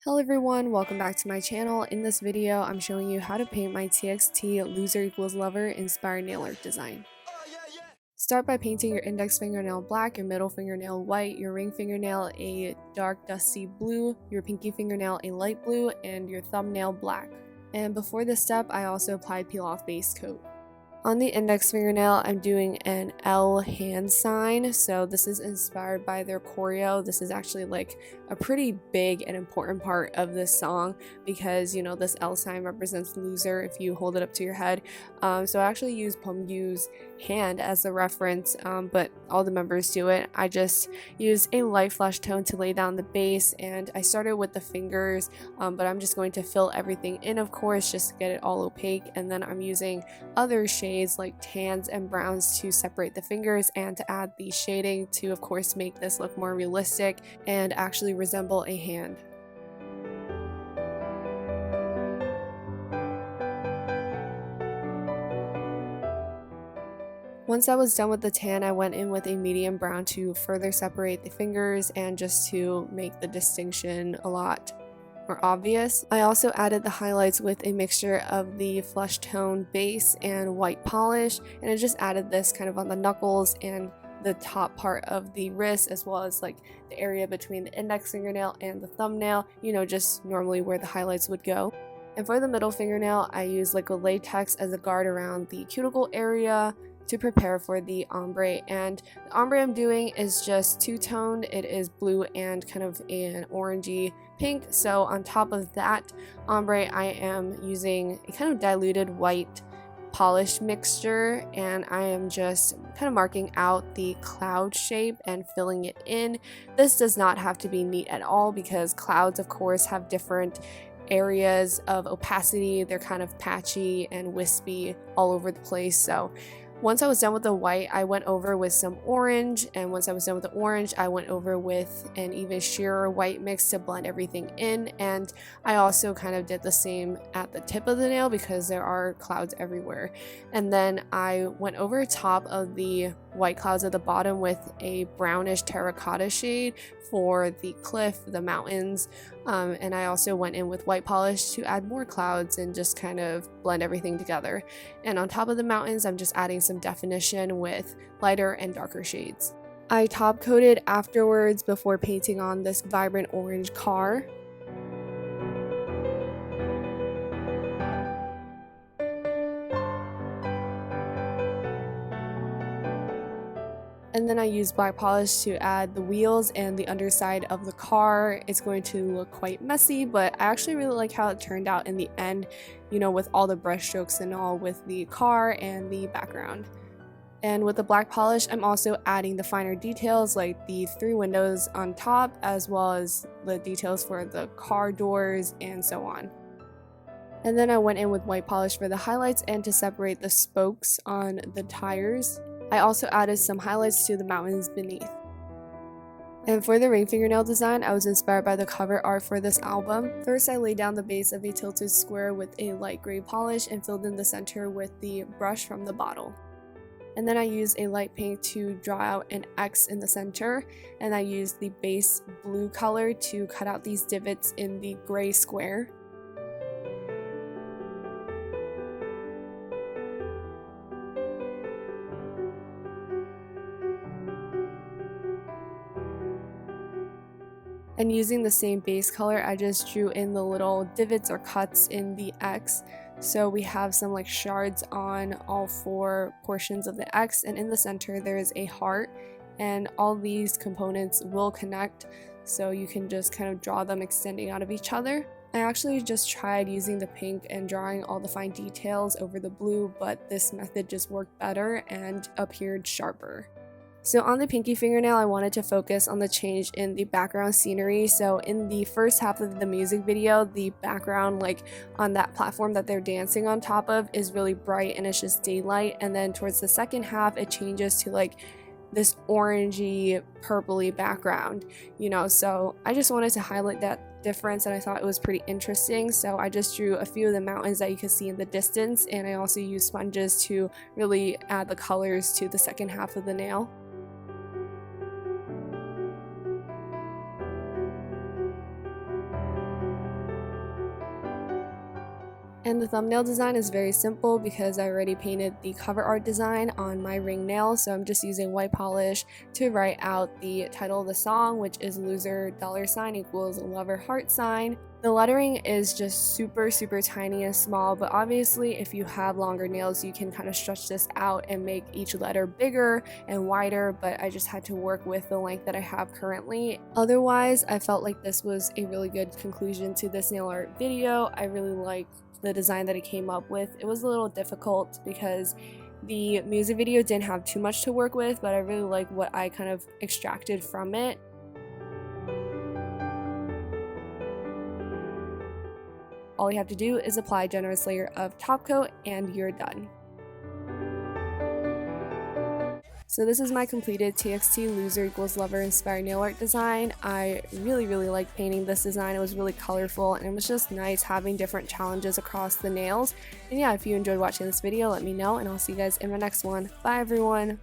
Hello everyone, welcome back to my channel. In this video, I'm showing you how to paint my TXT loser equals lover inspired nail art design. Start by painting your index fingernail black, your middle fingernail white, your ring fingernail a dark dusty blue, your pinky fingernail a light blue, and your thumbnail black. And before this step, I also applied peel off base coat. On the index fingernail, I'm doing an L hand sign, so this is inspired by their choreo. This is actually like a pretty big and important part of this song because, you know, this L sign represents loser if you hold it up to your head. So I actually use Pumgyu's hand as a reference, but all the members do it. I just used a light flesh tone to lay down the base, and I started with the fingers, but I'm just going to fill everything in, of course, just to get it all opaque, and then I'm using other shades like tans and browns to separate the fingers and to add the shading to, of course, make this look more realistic and actually resemble a hand. Once I was done with the tan, I went in with a medium brown to further separate the fingers and just to make the distinction a lot more obvious. I also added the highlights with a mixture of the flesh tone base and white polish, and I just added this kind of on the knuckles and the top part of the wrist, as well as like the area between the index fingernail and the thumbnail, you know, just normally where the highlights would go. And for the middle fingernail, I used liquid latex as a guard around the cuticle area to prepare for the ombre. And the ombre I'm doing is just two-toned. It is blue and kind of an orangey pink. So on top of that ombre, I am using a kind of diluted white polish mixture, and I am just kind of marking out the cloud shape and filling it in. This does not have to be neat at all because clouds, of course, have different areas of opacity. They're kind of patchy and wispy all over the place. So once I was done with the white, I went over with some orange, and once I was done with the orange, I went over with an even sheerer white mix to blend everything in. And I also kind of did the same at the tip of the nail because there are clouds everywhere. And then I went over top of the white clouds at the bottom with a brownish terracotta shade for the cliff, the mountains, and I also went in with white polish to add more clouds and just kind of blend everything together. And on top of the mountains, I'm just adding some definition with lighter and darker shades. I top coated afterwards before painting on this vibrant orange car. And then I used black polish to add the wheels and the underside of the car. It's going to look quite messy, but I actually really like how it turned out in the end, you know, with all the brush strokes and all with the car and the background. And with the black polish, I'm also adding the finer details like the 3 windows on top, as well as the details for the car doors and so on. And then I went in with white polish for the highlights and to separate the spokes on the tires. I also added some highlights to the mountains beneath. And for the ring fingernail design, I was inspired by the cover art for this album. First, I laid down the base of a tilted square with a light gray polish and filled in the center with the brush from the bottle. And then I used a light pink to draw out an X in the center, and I used the base blue color to cut out these divots in the gray square. And using the same base color, I just drew in the little divots or cuts in the X. So we have some like shards on all 4 portions of the X, and in the center there is a heart, and all these components will connect, so you can just kind of draw them extending out of each other. I actually just tried using the pink and drawing all the fine details over the blue, but this method just worked better and appeared sharper. So on the pinky fingernail, I wanted to focus on the change in the background scenery. So in the first half of the music video, the background like on that platform that they're dancing on top of is really bright and it's just daylight. And then towards the second half, it changes to like this orangey, purpley background, you know. So I just wanted to highlight that difference, and I thought it was pretty interesting. So I just drew a few of the mountains that you could see in the distance, and I also used sponges to really add the colors to the second half of the nail. And the thumbnail design is very simple because I already painted the cover art design on my ring nail, so I'm just using white polish to write out the title of the song, which is loser $ equals lover heart sign. The lettering is just super tiny and small, but obviously if you have longer nails you can kind of stretch this out and make each letter bigger and wider, but I just had to work with the length that I have currently. Otherwise, I felt like this was a really good conclusion to this nail art video. I really liked the design that it came up with. It was a little difficult because the music video didn't have too much to work with, but I really like what I kind of extracted from it. All you have to do is apply a generous layer of top coat and you're done. So this is my completed TXT loser equals lover inspired nail art design. I really like painting this design. It was really colorful and it was just nice having different challenges across the nails. And yeah, if you enjoyed watching this video, let me know and I'll see you guys in my next one. Bye everyone!